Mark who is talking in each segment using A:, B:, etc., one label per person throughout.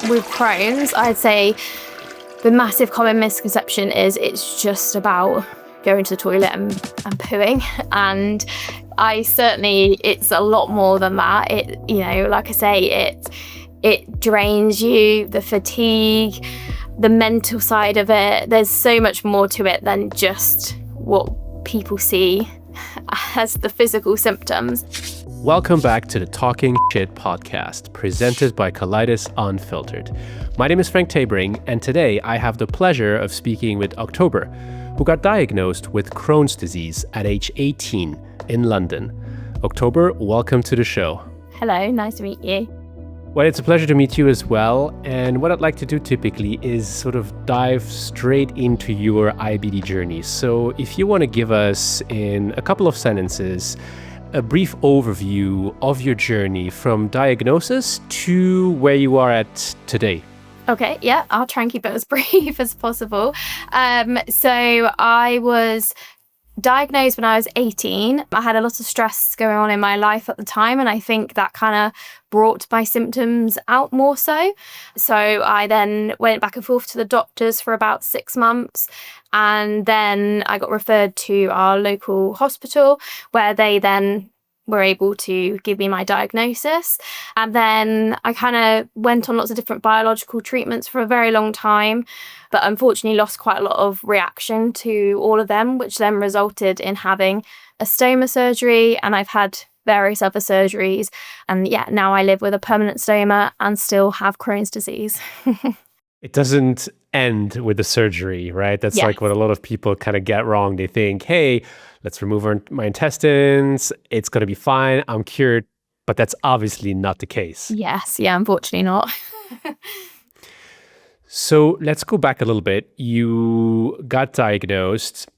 A: With Crohn's, I'd say the massive common misconception is it's just about going to the toilet and pooing. And it's a lot more than that. Like I say, it drains you, the fatigue, the mental side of it. There's so much more to it than just what people see as the physical symptoms.
B: Welcome back to the Talking Shit podcast, presented by Colitis Unfiltered. My name is Frank Tabering, and today I have the pleasure of speaking with Oktober, who got diagnosed with Crohn's disease at age 18 in London. Oktober, welcome to the show.
A: Hello, nice to meet you.
B: Well, it's a pleasure to meet you as well. And what I'd like to do typically is sort of dive straight into your IBD journey. So if you want to give us, in a couple of sentences, a brief overview of your journey from diagnosis to where you are at today.
A: Okay, yeah, I'll try and keep it as brief as possible. So I was diagnosed when I was 18. I had a lot of stress going on in my life at the time, and I think that kind of brought my symptoms out more so. So I then went back and forth to the doctors for about 6 months, and then I got referred to our local hospital where they then were able to give me my diagnosis. And then I kind of went on lots of different biological treatments for a very long time, but unfortunately lost quite a lot of reaction to all of them, which then resulted in having a stoma surgery, and I've had various other surgeries. And yeah, now I live with a permanent stoma and still have Crohn's disease.
B: It doesn't end with the surgery, right? That's like what a lot of people kind of get wrong. They think, hey, let's remove my intestines. It's going to be fine. I'm cured. But that's obviously not the case.
A: Yes. Yeah, unfortunately not.
B: So let's go back a little bit. You got diagnosed.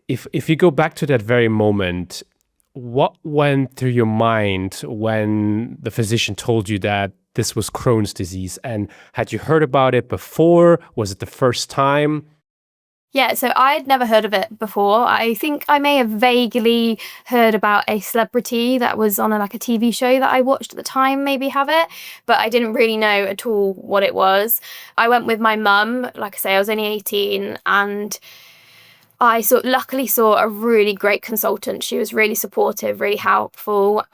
B: If you go back to that very moment, what went through your mind when the physician told you that this was Crohn's disease? And had you heard about it before? Was it the first time?
A: Yeah, so I'd never heard of it before. I think I may have vaguely heard about a celebrity that was on a TV show that I watched at the time maybe have it, but I didn't really know at all what it was. I went with my mum. Like I say, I was only 18, and I luckily saw a really great consultant. She was really supportive, really helpful.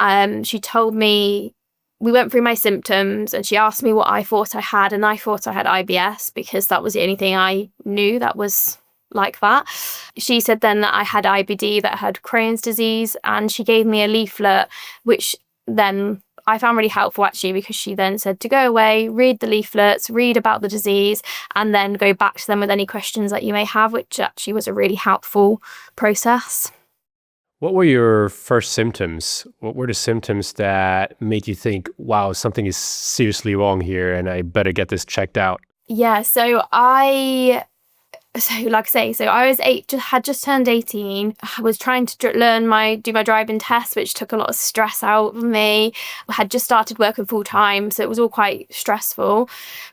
A: She told me, we went through my symptoms, and she asked me what I thought I had, and I thought I had IBS because that was the only thing I knew that was like that. She said then that I had IBD, that I had Crohn's disease, and she gave me a leaflet, which then I found really helpful actually, because she then said to go away, read the leaflets, read about the disease, and then go back to them with any questions that you may have, which actually was a really helpful process.
B: What were your first symptoms? What were the symptoms that made you think, wow, something is seriously wrong here and I better get this checked out?
A: Yeah, like I say, I was had just turned 18. I was trying to do my driving test, which took a lot of stress out of me. I had just started working full time, so it was all quite stressful.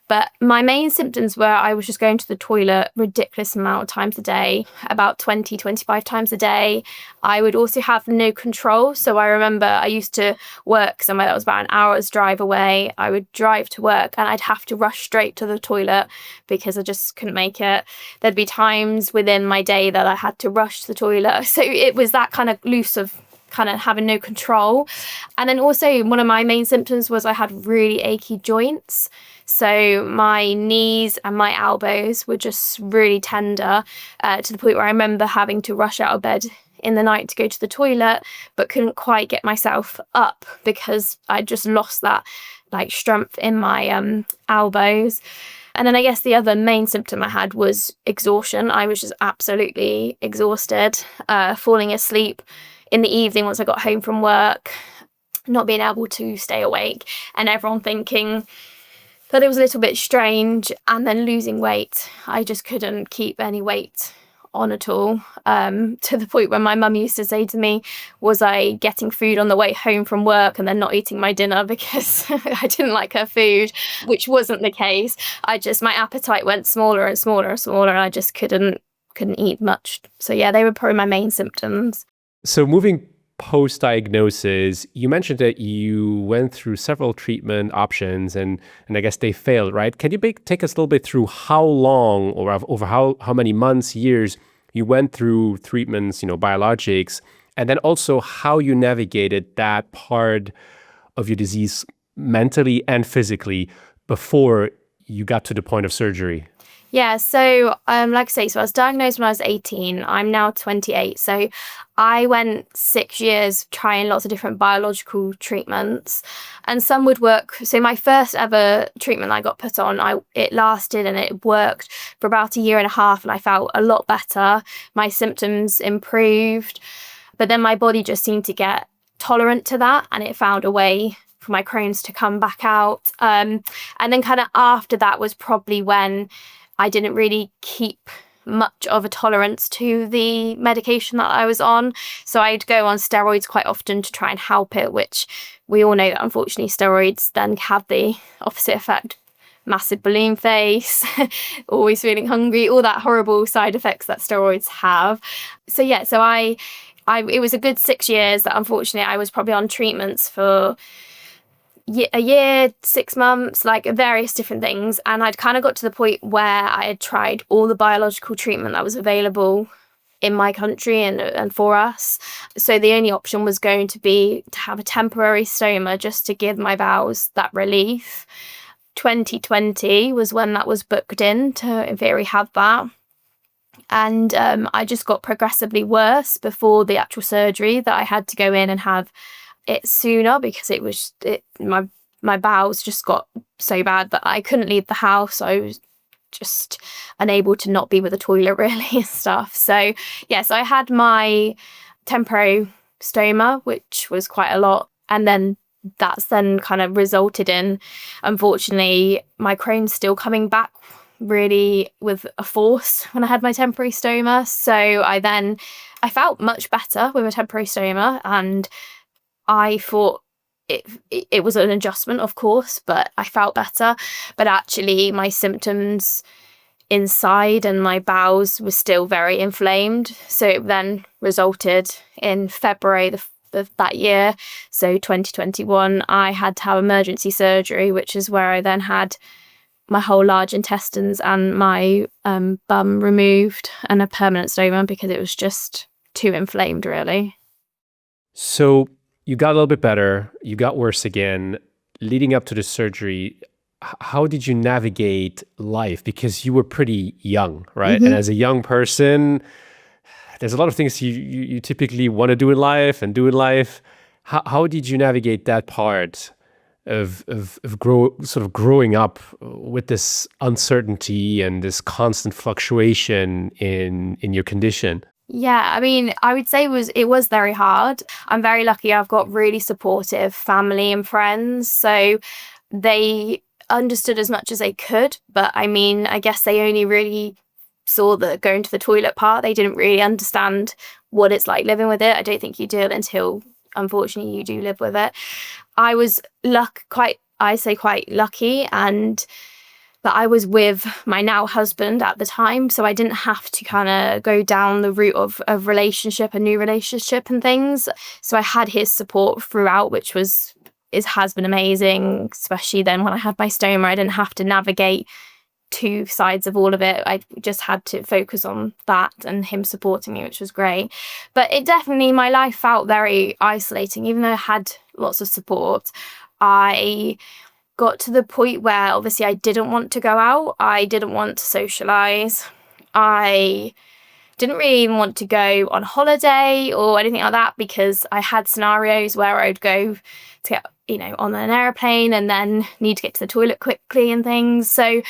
A: But my main symptoms were I was just going to the toilet ridiculous amount of times a day, about 20, 25 times a day. I would also have no control. So I remember I used to work somewhere that was about an hour's drive away. I would drive to work and I'd have to rush straight to the toilet because I just couldn't make it. There'd be times within my day that I had to rush to the toilet. So it was that kind of loose of kind of having no control. And then also one of my main symptoms was I had really achy joints. So my knees and my elbows were just really tender to the point where I remember having to rush out of bed in the night to go to the toilet, but couldn't quite get myself up because I just lost that strength in my elbows. And then I guess the other main symptom I had was exhaustion. I was just absolutely exhausted, falling asleep in the evening once I got home from work, not being able to stay awake, and everyone thinking that it was a little bit strange. And then losing weight. I just couldn't keep any weight on at all, to the point where my mum used to say to me, was I getting food on the way home from work and then not eating my dinner because I didn't like her food, which wasn't the case. My appetite went smaller and smaller and smaller, and I just couldn't eat much. So yeah, they were probably my main symptoms.
B: So moving post-diagnosis, you mentioned that you went through several treatment options and I guess they failed, right? Can you take us a little bit through how long or over how many months, years you went through treatments, biologics, and then also how you navigated that part of your disease mentally and physically before you got to the point of surgery?
A: Yeah, so like I say, so I was diagnosed when I was 18. I'm now 28. So I went 6 years trying lots of different biological treatments, and some would work. So my first ever treatment I got put on, it lasted and it worked for about a year and a half, and I felt a lot better. My symptoms improved, but then my body just seemed to get tolerant to that, and it found a way for my Crohn's to come back out. And then kind of after that was probably when I didn't really keep much of a tolerance to the medication that I was on. So I'd go on steroids quite often to try and help it, which we all know that unfortunately steroids then have the opposite effect. Massive balloon face, always feeling hungry, all that horrible side effects that steroids have. So yeah, so it was a good 6 years that unfortunately I was probably on treatments for a year, 6 months, like various different things. And I'd kind of got to the point where I had tried all the biological treatment that was available in my country and for us. So the only option was going to be to have a temporary stoma just to give my bowels that relief. 2020 was when that was booked in to very have that. And I just got progressively worse before the actual surgery that I had to go in and have it sooner because my bowels just got so bad that I couldn't leave the house. I was just unable to not be with the toilet really and stuff. So yes, I had my temporary stoma, which was quite a lot, and then that's then kind of resulted in, unfortunately, my Crohn's still coming back really with a force when I had my temporary stoma. So I felt much better with a temporary stoma, and I thought it was an adjustment, of course, but I felt better. But actually, my symptoms inside and my bowels were still very inflamed. So it then resulted in February of that year, so 2021, I had to have emergency surgery, which is where I then had my whole large intestines and my bum removed and a permanent stoma because it was just too inflamed, really.
B: So you got a little bit better, you got worse again. Leading up to the surgery, how did you navigate life? Because you were pretty young, right?
A: Mm-hmm.
B: And as a young person, there's a lot of things you typically want to do in life and do in life. How did you navigate that part of growing up with this uncertainty and this constant fluctuation in your condition?
A: Yeah, I mean, I would say it was very hard. I'm very lucky I've got really supportive family and friends. So they understood as much as they could. But I mean, I guess they only really saw the going to the toilet part. They didn't really understand what it's like living with it. I don't think you do until, unfortunately, you do live with it. I was quite lucky, and that I was with my now husband at the time, so I didn't have to kind of go down the route of a new relationship and things. So I had his support throughout, which has been amazing, especially then when I had my stoma. I didn't have to navigate two sides of all of it. I just had to focus on that and him supporting me, which was great. But my life felt very isolating, even though I had lots of support. I got to the point where obviously I didn't want to go out. I didn't want to socialize. I didn't really even want to go on holiday or anything like that, because I had scenarios where I'd go to get, on an airplane and then need to get to the toilet quickly and things. So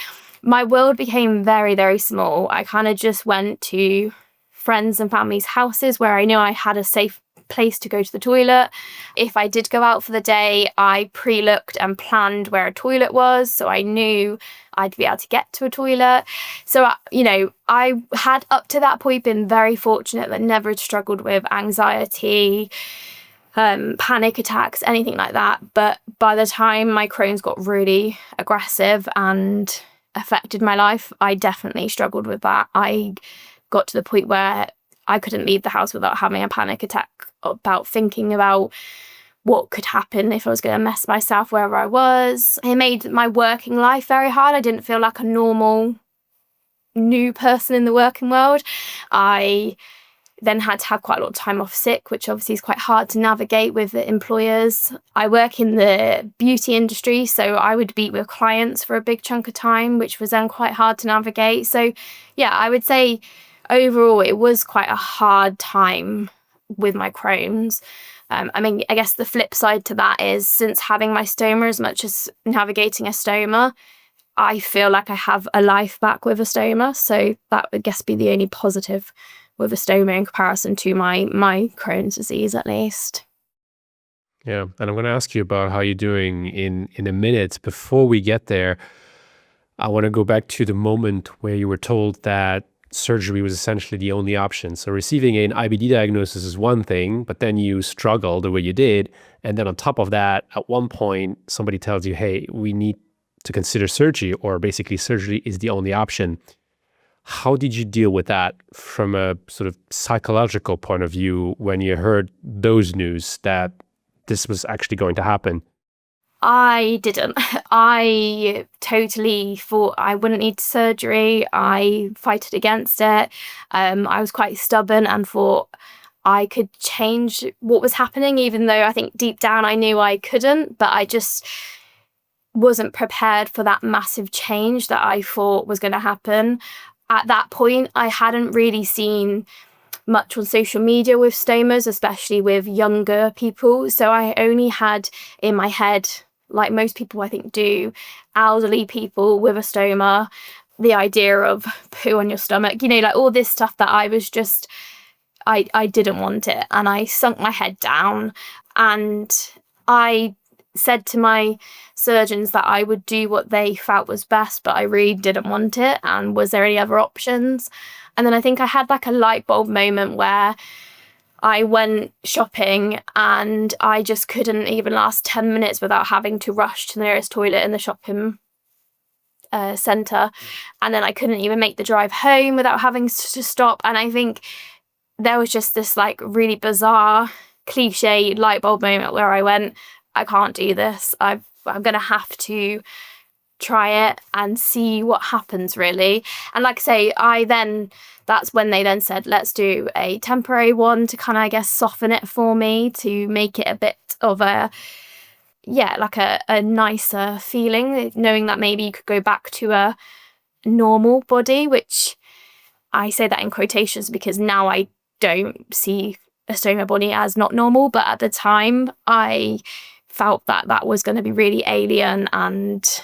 A: my world became very, very small. I kind of just went to friends and family's houses where I knew I had a safe place to go to the toilet. If I did go out for the day, I pre-looked and planned where a toilet was, so I knew I'd be able to get to a toilet. So, I had up to that point been very fortunate that never had struggled with anxiety, panic attacks, anything like that. But by the time my Crohn's got really aggressive and affected my life, I definitely struggled with that. I got to the point where I couldn't leave the house without having a panic attack about thinking about what could happen if I was going to mess myself wherever I was. It made my working life very hard. I didn't feel like a normal new person in the working world. I then had to have quite a lot of time off sick, which obviously is quite hard to navigate with the employers. I work in the beauty industry, so I would be with clients for a big chunk of time, which was then quite hard to navigate. So yeah, I would say overall it was quite a hard time with my Crohn's. I guess the flip side to that is, since having my stoma, as much as navigating a stoma, I feel like I have a life back with a stoma. So that would, guess, be the only positive with a stoma in comparison to my Crohn's disease, at least.
B: Yeah, and I'm going to ask you about how you're doing in a minute. Before we get there, I want to go back to the moment where you were told that surgery was essentially the only option. So receiving an IBD diagnosis is one thing, but then you struggle the way you did. And then on top of that, at one point, somebody tells you, hey, we need to consider surgery, or basically surgery is the only option. How did you deal with that from a sort of psychological point of view when you heard those news that this was actually going to happen?
A: I didn't. I totally thought I wouldn't need surgery. I fighted against it. I was quite stubborn and thought I could change what was happening, even though I think deep down I knew I couldn't, but I just wasn't prepared for that massive change that I thought was going to happen. At that point, I hadn't really seen much on social media with stomas, especially with younger people. So I only had in my head, like most people I think do, elderly people with a stoma, the idea of poo on your stomach, like all this stuff that I was just, I didn't want it. And I sunk my head down, and I said to my surgeons that I would do what they felt was best, but I really didn't want it. And was there any other options? And then I think I had like a light bulb moment where I went shopping and I just couldn't even last 10 minutes without having to rush to the nearest toilet in the shopping centre. And then I couldn't even make the drive home without having to stop. And I think there was just this like really bizarre, cliche light bulb moment where I went, I can't do this. I'm going to have to try it and see what happens, really. And like I say, that's when they then said, let's do a temporary one to kind of, I guess, soften it for me, to make it a bit of a nicer feeling, knowing that maybe you could go back to a normal body, which I say that in quotations because now I don't see a stoma body as not normal. But at the time, I felt that was going to be really alien and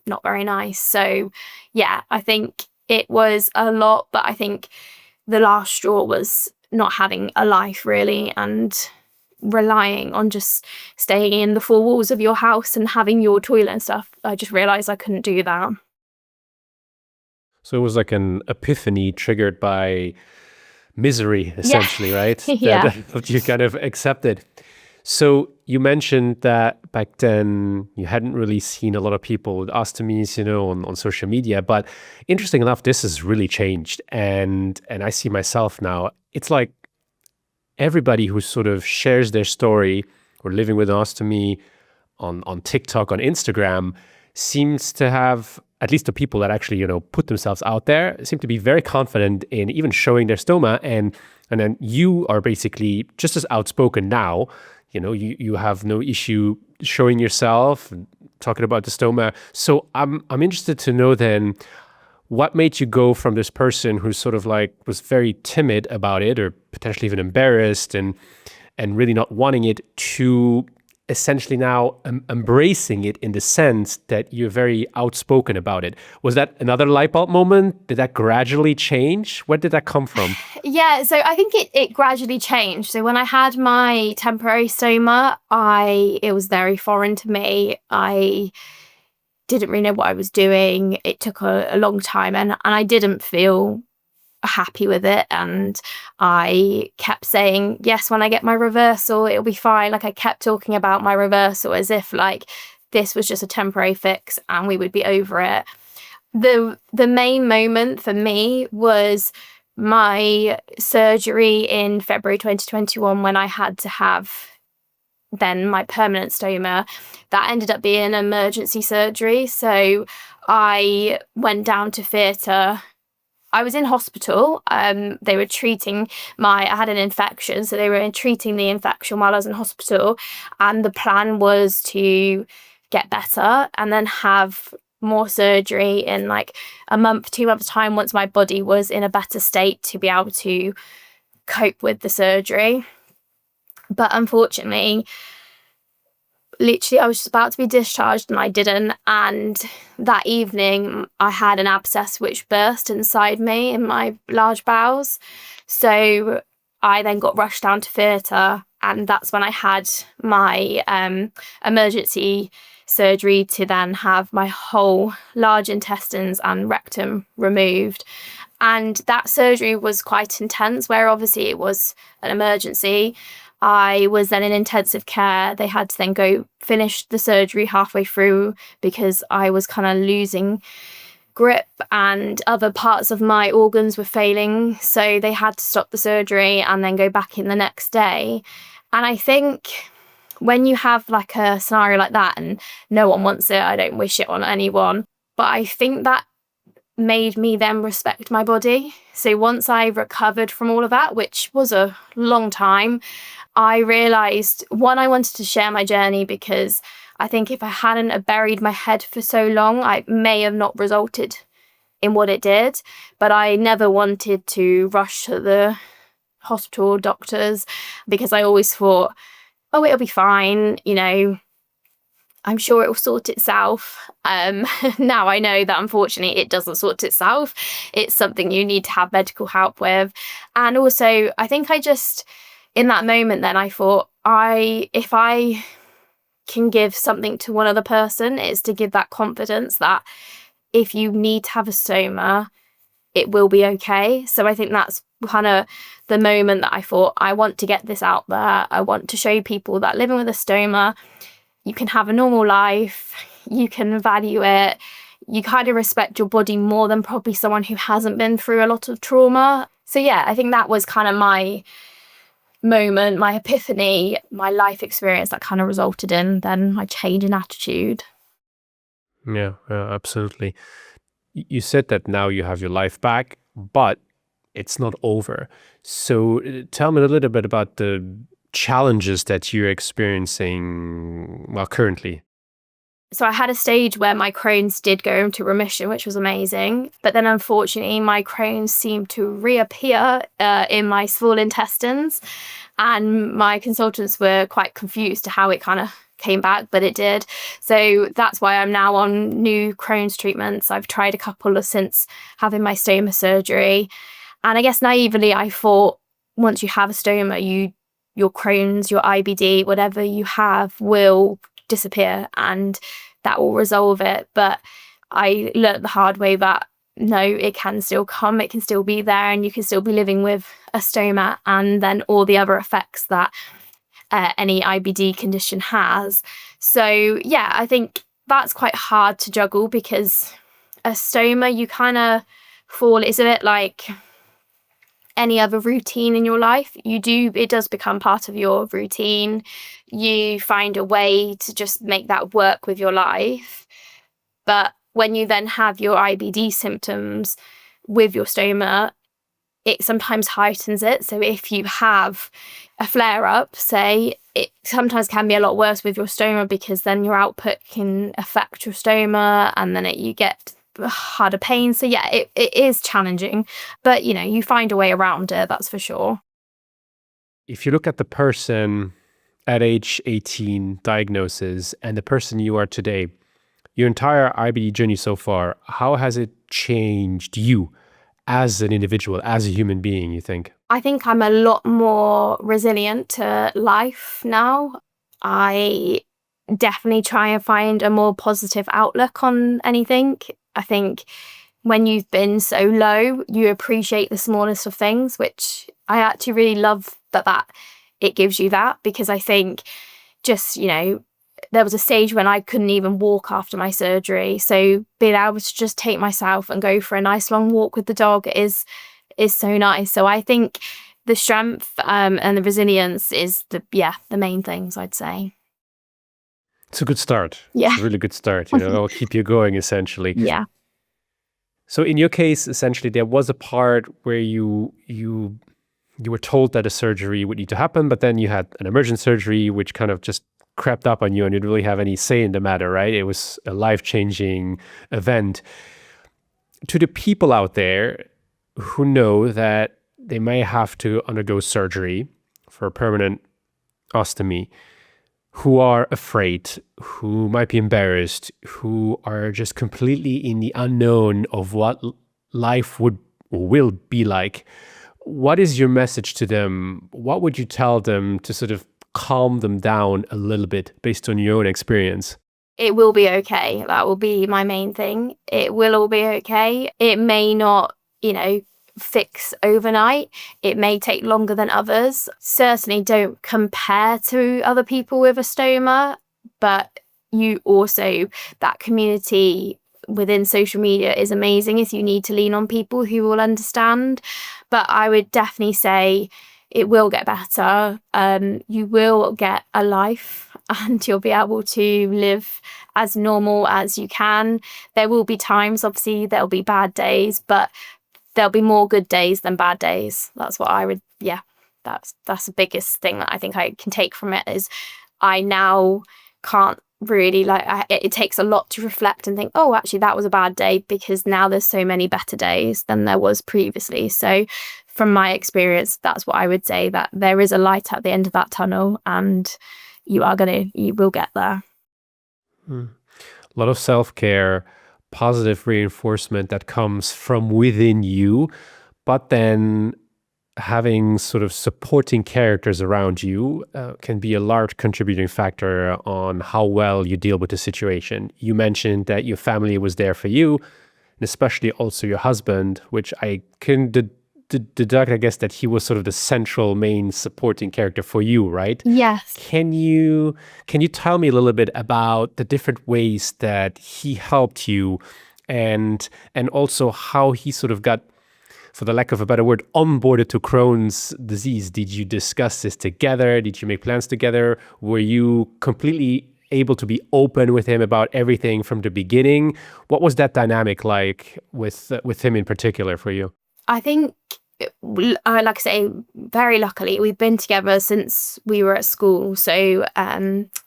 A: not very nice. So yeah, I think it was a lot, but I think the last straw was not having a life, really, and relying on just staying in the four walls of your house and having your toilet and stuff. I just realized I couldn't do that.
B: So it was like an epiphany triggered by misery, essentially, right?
A: Yeah.
B: That you kind of accepted. So you mentioned that back then you hadn't really seen a lot of people with ostomies, on social media. But interesting enough, this has really changed. And I see myself now. It's like everybody who sort of shares their story or living with an ostomy on TikTok, on Instagram, seems to have, at least the people that actually, put themselves out there, seem to be very confident in even showing their stoma. And then you are basically just as outspoken now. You have no issue showing yourself and talking about the stoma. So I'm interested to know then, what made you go from this person who sort of like was very timid about it, or potentially even embarrassed and really not wanting it, to essentially now embracing it in the sense that you're very outspoken about it? Was that another light bulb moment? Did that gradually change? Where did that come from?
A: Yeah, so I think it gradually changed. So when I had my temporary stoma, it was very foreign to me. I didn't really know what I was doing. It took a long time, and I didn't feel happy with it. And I kept saying, yes, when I get my reversal, it'll be fine. Like I kept talking about my reversal as if like this was just a temporary fix and we would be over it. The main moment for me was my surgery in February 2021, when I had to have then my permanent stoma, that ended up being an emergency surgery. So I went down to theatre. I was in hospital. They were treating I had an infection, so they were treating the infection while I was in hospital. And the plan was to get better and then have more surgery in like a month, 2 months time, once my body was in a better state to be able to cope with the surgery. But unfortunately, literally, I was just about to be discharged and I didn't. And that evening, I had an abscess which burst inside me in my large bowels. So I then got rushed down to theatre, and that's when I had my emergency surgery to then have my whole large intestines and rectum removed. And that surgery was quite intense, where obviously it was an emergency. I was then in intensive care. They had to then go finish the surgery halfway through because I was kind of losing grip and other parts of my organs were failing. So they had to stop the surgery and then go back in the next day. And I think when you have like a scenario like that, and no one wants it, I don't wish it on anyone, but I think that made me then respect my body. So once I recovered from all of that, which was a long time, I realised, one, I wanted to share my journey, because I think if I hadn't have buried my head for so long, I may have not resulted in what it did. But I never wanted to rush to the hospital doctors, because I always thought, oh, it'll be fine, you know, I'm sure it will sort itself. Now I know that unfortunately it doesn't sort itself. It's something you need to have medical help with. And also, I think in that moment then I thought, if I can give something to one other person, is to give that confidence that if you need to have a stoma, it will be okay. So I think that's kind of the moment that I thought, I want to get this out there. I want to show people that living with a stoma, you can have a normal life, you can value it, you kind of respect your body more than probably someone who hasn't been through a lot of trauma. So yeah, I think that was kind of my moment, my epiphany, my life experience that kind of resulted in then my change in attitude.
B: Yeah, absolutely. You said that now you have your life back, but it's not over. So tell me a little bit about the challenges that you're experiencing, well, currently.
A: So I had a stage where my Crohn's did go into remission, which was amazing. But then unfortunately, my Crohn's seemed to reappear in my small intestines. And my consultants were quite confused to how it kind of came back, but it did. So that's why I'm now on new Crohn's treatments. I've tried a couple since having my stoma surgery. And I guess naively, I thought once you have a stoma, your Crohn's, your IBD, whatever you have will disappear and that will resolve it. But I learnt the hard way that no, it can still come, it can still be there, and you can still be living with a stoma and then all the other effects that any IBD condition has. So yeah, I think that's quite hard to juggle, because a stoma, you kind of it's a bit like any other routine in your life. It does become part of your routine. You find a way to just make that work with your life. But when you then have your IBD symptoms with your stoma, it sometimes heightens it. So if you have a flare-up, say, it sometimes can be a lot worse with your stoma, because then your output can affect your stoma and then you get harder pain. So yeah, it is challenging, but you find a way around it, that's for sure.
B: If you look at the person at age 18 diagnosis and the person you are today, your entire IBD journey so far, how has it changed you as an individual, as a human being, you think?
A: I think I'm a lot more resilient to life now. I definitely try and find a more positive outlook on anything. I think when you've been so low, you appreciate the smallest of things, which I actually really love that it gives you that, because I think just, there was a stage when I couldn't even walk after my surgery. So being able to just take myself and go for a nice long walk with the dog is is so nice. So I think the strength and the resilience is the main things, I'd say.
B: It's a good start.
A: Yeah.
B: It's a really good start. It'll keep you going, essentially.
A: Yeah.
B: So in your case, essentially, there was a part where you were told that a surgery would need to happen, but then you had an emergent surgery, which kind of just crept up on you, and you didn't really have any say in the matter, right? It was a life-changing event. To the people out there who know that they may have to undergo surgery for a permanent ostomy, who are afraid, who might be embarrassed, who are just completely in the unknown of what life would or will be like, what is your message to them? What would you tell them to sort of calm them down a little bit based on your own experience?
A: It will be okay. That will be my main thing. It will all be okay. It may not, fix overnight. It may take longer than others. Certainly don't compare to other people with a stoma, but that community within social media is amazing if you need to lean on people who will understand. But I would definitely say it will get better. You will get a life and you'll be able to live as normal as you can. There will be times, obviously, there'll be bad days, but there'll be more good days than bad days. That's what I would, that's the biggest thing that I think I can take from it is I now can't really it takes a lot to reflect and think, oh, actually that was a bad day, because now there's so many better days than there was previously. So from my experience, that's what I would say, that there is a light at the end of that tunnel and you will get there.
B: A lot of self-care, positive reinforcement that comes from within you, but then having sort of supporting characters around you can be a large contributing factor on how well you deal with the situation. You mentioned that your family was there for you, and especially also your husband, which I can deduct, I guess, that he was sort of the central main supporting character for you, right?
A: Yes.
B: Can you tell me a little bit about the different ways that he helped you, and also how he sort of got, for the lack of a better word, onboarded to Crohn's disease? Did you discuss this together? Did you make plans together? Were you completely able to be open with him about everything from the beginning? What was that dynamic like with him in particular for you?
A: I think, like I say, very luckily, we've been together since we were at school. So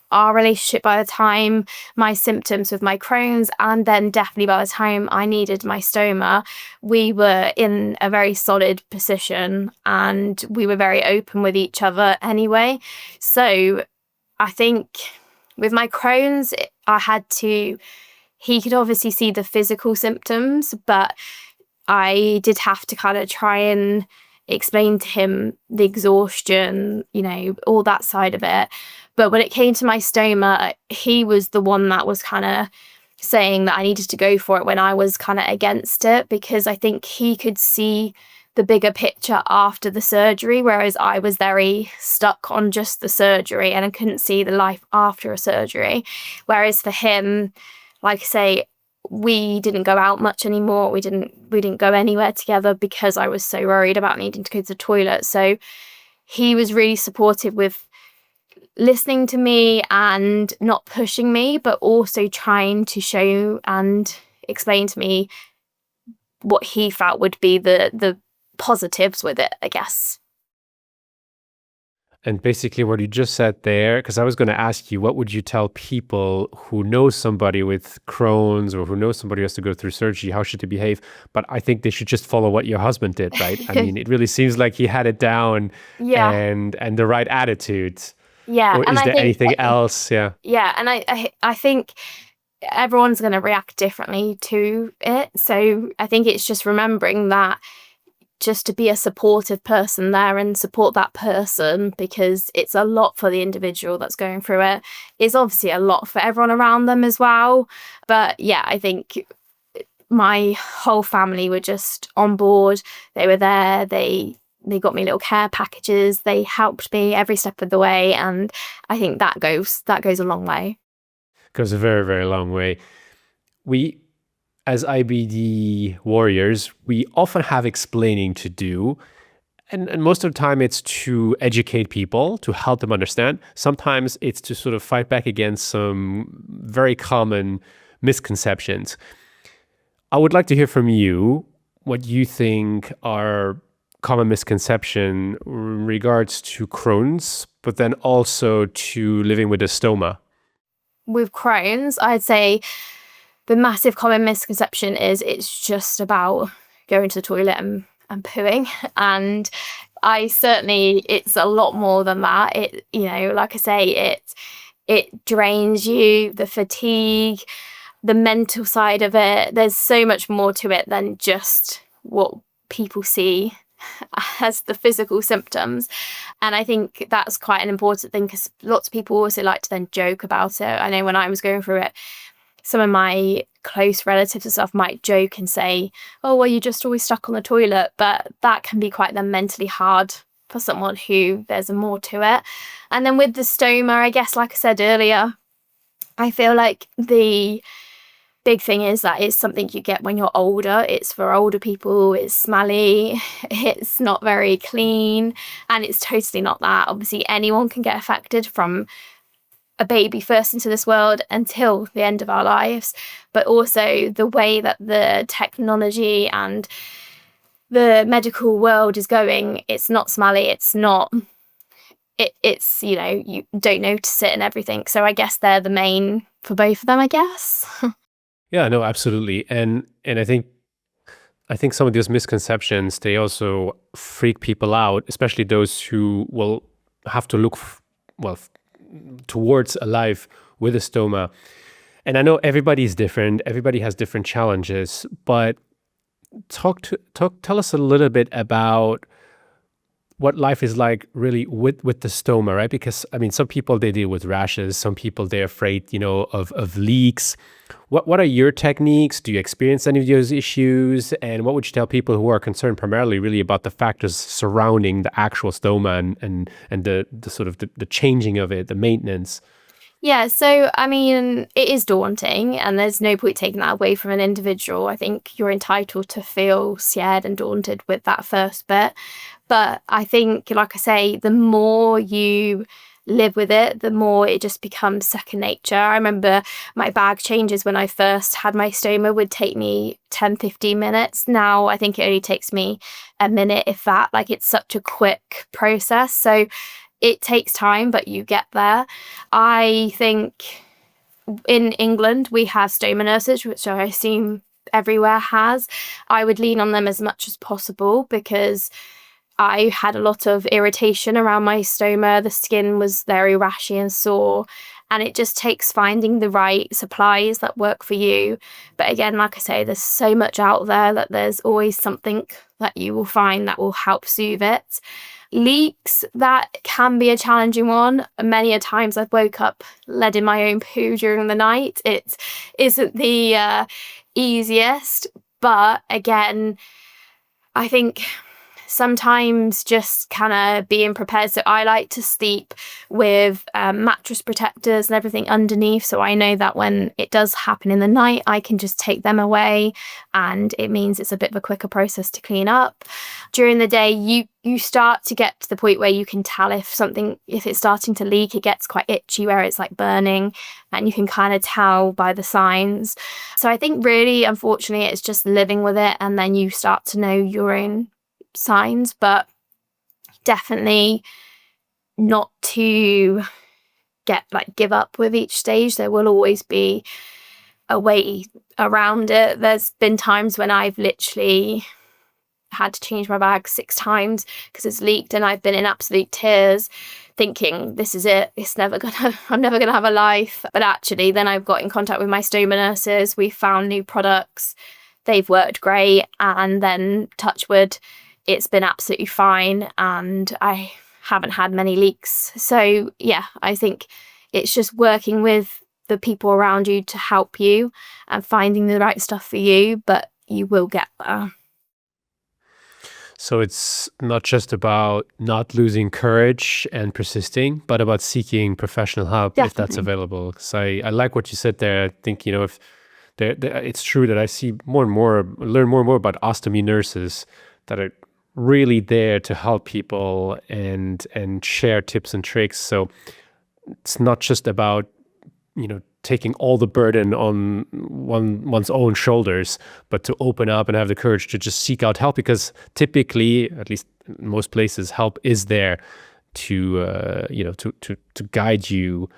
A: our relationship, by the time my symptoms with my Crohn's, and then definitely by the time I needed my stoma, we were in a very solid position and we were very open with each other anyway. So I think with my Crohn's, he could obviously see the physical symptoms, but I did have to kind of try and explain to him the exhaustion, all that side of it. But when it came to my stoma, he was the one that was kind of saying that I needed to go for it when I was kind of against it, because I think he could see the bigger picture after the surgery, whereas I was very stuck on just the surgery and I couldn't see the life after a surgery. Whereas for him, like I say, we didn't go out much anymore. We didn't go anywhere together because I was so worried about needing to go to the toilet. So he was really supportive with listening to me and not pushing me, but also trying to show and explain to me what he felt would be the positives with it, I guess.
B: And basically what you just said there, because I was going to ask you, what would you tell people who know somebody with Crohn's or who know somebody who has to go through surgery? How should they behave? But I think they should just follow what your husband did, right? I mean, it really seems like he had it down and the right attitude.
A: Yeah.
B: Or is there anything else? Yeah.
A: Yeah. And I think everyone's going to react differently to it. So I think it's just remembering that, just to be a supportive person there and support that person, because it's a lot for the individual that's going through it. It's obviously a lot for everyone around them as well. But yeah, I think my whole family were just on board. They were there. They got me little care packages. They helped me every step of the way. And I think that goes a long way.
B: Goes a very, very long way. as IBD warriors, we often have explaining to do. And most of the time, it's to educate people, to help them understand. Sometimes it's to sort of fight back against some very common misconceptions. I would like to hear from you what you think are common misconception in regards to Crohn's, but then also to living with a stoma.
A: With Crohn's, I'd say the massive common misconception is it's just about going to the toilet and pooing. And it's a lot more than that. Like I say, it drains you, the fatigue, the mental side of it. There's so much more to it than just what people see as the physical symptoms. And I think that's quite an important thing, because lots of people also like to then joke about it. I know when I was going through it, some of my close relatives and stuff might joke and say, oh, well, you're just always stuck on the toilet. But that can be quite then mentally hard for someone who there's more to it. And then with the stoma, I guess, like I said earlier, I feel like the big thing is that it's something you get when you're older. It's for older people, it's smelly, it's not very clean, and it's totally not that. Obviously, anyone can get affected from a baby first into this world until the end of our lives. But also the way that the technology and the medical world is going, it's not smelly, it's you don't notice it and everything. So I guess they're the main for both of them, I guess.
B: Yeah, no, absolutely. And I think some of those misconceptions, they also freak people out, especially those who will have to look towards a life with a stoma. And I know everybody is different, everybody has different challenges, but tell us a little bit about what life is like really with the stoma, right? Because I mean, some people, they deal with rashes, some people, they're afraid, of leaks. What are your techniques? Do you experience any of those issues? And what would you tell people who are concerned primarily really about the factors surrounding the actual stoma and the sort of the changing of it, the maintenance?
A: Yeah, so I mean, it is daunting, and there's no point taking that away from an individual. I think you're entitled to feel scared and daunted with that first bit. But I think, like I say, the more you live with it, the more it just becomes second nature. I remember my bag changes when I first had my stoma would take me 10-15 minutes. Now I think it only takes me a minute, if that. Like, it's such a quick process. So it takes time, but you get there. I think in England we have stoma nurses, which I assume everywhere has. I would lean on them as much as possible, because I had a lot of irritation around my stoma. The skin was very rashy and sore, and it just takes finding the right supplies that work for you. But again, like I say, there's so much out there that there's always something that you will find that will help soothe it. Leaks, that can be a challenging one. Many a times I've woke up led in my own poo during the night. It isn't the easiest, but again, I think sometimes just kind of being prepared. So I like to sleep with mattress protectors and everything underneath, so I know that when it does happen in the night, I can just take them away, and it means it's a bit of a quicker process to clean up. During the day, you start to get to the point where you can tell if it's starting to leak. It gets quite itchy where it's like burning, and you can kind of tell by the signs. So I think really, unfortunately, it's just living with it, and then you start to know your own signs. But definitely not to give up with each stage. There will always be a way around it. There's been times when I've literally had to change my bag 6 times because it's leaked, and I've been in absolute tears thinking, this is it, I'm never gonna have a life. But actually then I've got in contact with my stoma nurses, we found new products, they've worked great, and then touch wood, it's been absolutely fine, and I haven't had many leaks. So yeah, I think it's just working with the people around you to help you and finding the right stuff for you, but you will get there.
B: So it's not just about not losing courage and persisting, but about seeking professional help. Definitely. If that's available. So I like what you said there. I think, if It's true that I see more and more, learn more and more about ostomy nurses that are really there to help people and share tips and tricks. So it's not just about, taking all the burden on one's own shoulders, but to open up and have the courage to just seek out help, because typically, at least in most places, help is there to to guide you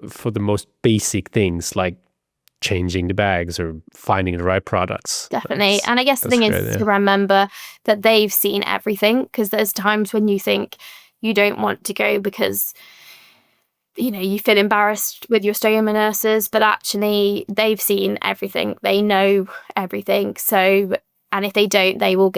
B: for the most basic things like changing the bags or finding the right products.
A: Definitely. And I guess the thing is to remember that they've seen everything, because there's times when you think you don't want to go because you feel embarrassed with your stoma nurses, but actually they've seen everything. They know everything. So, and if they don't, they will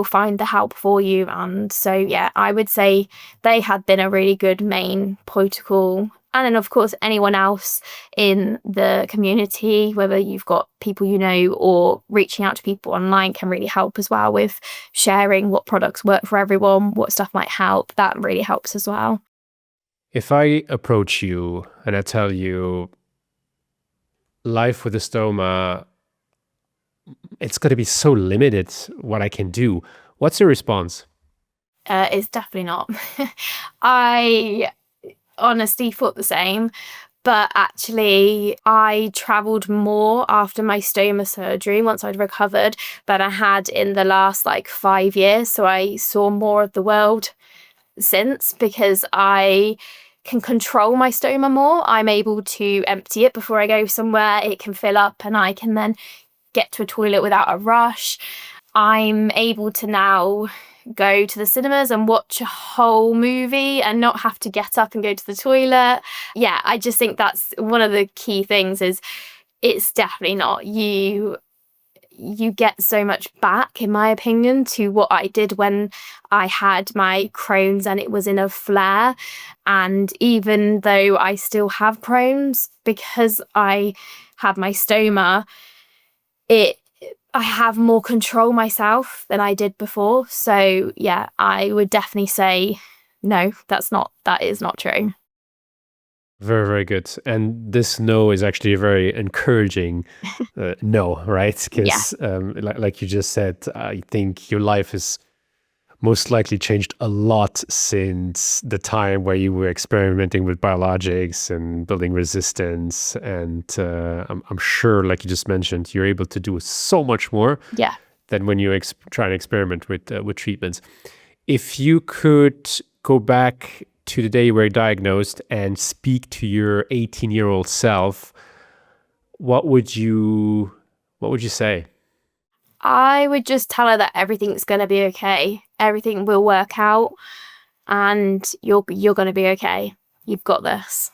A: find the help for you. And so, yeah, I would say they had been a really good main protocol. And then, of course, anyone else in the community, whether you've got people or reaching out to people online, can really help as well with sharing what products work for everyone, what stuff might help. That really helps as well.
B: If I approach you and I tell you life with a stoma, it's going to be so limited what I can do, what's your response?
A: It's definitely not. I honestly thought the same, but actually I traveled more after my stoma surgery once I'd recovered than I had in the last 5 years. So I saw more of the world since, because I can control my stoma more. I'm able to empty it before I go somewhere. It can fill up and I can then get to a toilet without a rush. I'm able to now go to the cinemas and watch a whole movie and not have to get up and go to the toilet. Yeah, I just think that's one of the key things. Is it's definitely not you get so much back, in my opinion, to what I did when I had my Crohn's and it was in a flare. And even though I still have Crohn's, because I have my stoma, I have more control myself than I did before. So yeah, I would definitely say no, that is not true.
B: Very, very good. And this no is actually a very encouraging no, right? Because like you just said, I think your life has most likely changed a lot since the time where you were experimenting with biologics and building resistance. And I'm sure, like you just mentioned, you're able to do so much more than when you try and experiment with treatments. If you could go back to the day you were diagnosed and speak to your 18-year-old self, what would you say?
A: I would just tell her that everything's going to be okay. Everything will work out and you're going to be okay. You've got this.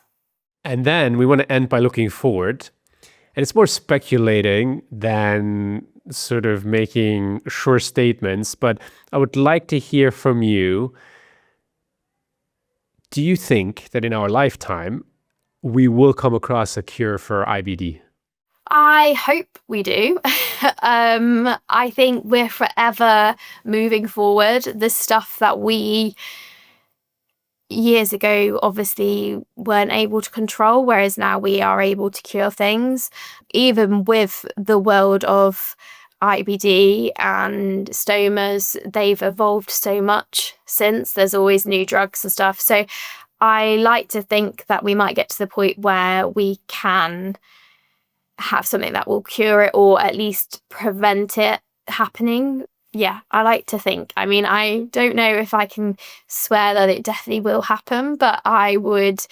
B: And then we want to end by looking forward. And it's more speculating than sort of making sure statements, but I would like to hear from you. Do you think that in our lifetime, we will come across a cure for IBD?
A: I hope we do. I think we're forever moving forward. The stuff that we years ago obviously weren't able to control, whereas now we are able to cure things. Even with the world of IBD and stomas, they've evolved so much since. There's always new drugs and stuff. So I like to think that we might get to the point where we can have something that will cure it, or at least prevent it happening. Yeah, I like to think. I mean, I don't know if I can swear that it definitely will happen, but I would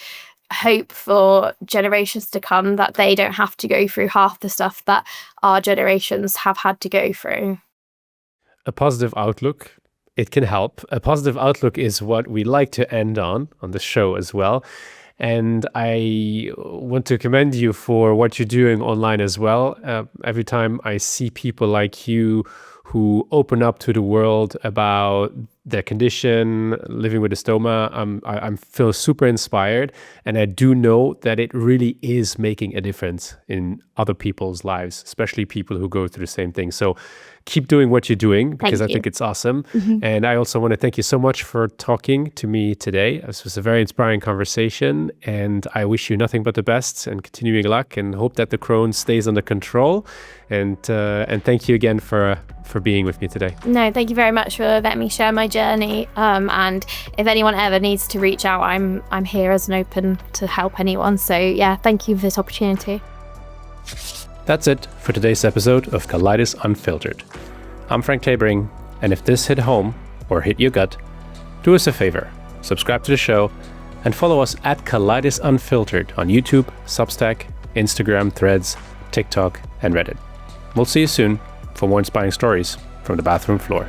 A: hope for generations to come that they don't have to go through half the stuff that our generations have had to go through.
B: A positive outlook, it can help. A positive outlook is what we like to end on the show as well. And I want to commend you for what you're doing online as well. Every time I see people like you who open up to the world about their condition, living with a stoma, I feel super inspired. And I do know that it really is making a difference in other people's lives, especially people who go through the same thing. So keep doing what you're doing, because I think it's awesome. And I also want to thank you so much for talking to me today. This was a very inspiring conversation, and I wish you nothing but the best and continuing luck, and hope that the Crohn stays under control. And thank you again for being with me today.
A: No, thank you very much for letting me share my journey. And if anyone ever needs to reach out, I'm here as an open to help anyone. So yeah, thank you for this opportunity.
B: That's it for today's episode of Colitis Unfiltered. I'm Frank Tabering, and if this hit home or hit your gut, do us a favor, subscribe to the show, and follow us at Colitis Unfiltered on YouTube, Substack, Instagram, Threads, TikTok, and Reddit. We'll see you soon for more inspiring stories from the bathroom floor.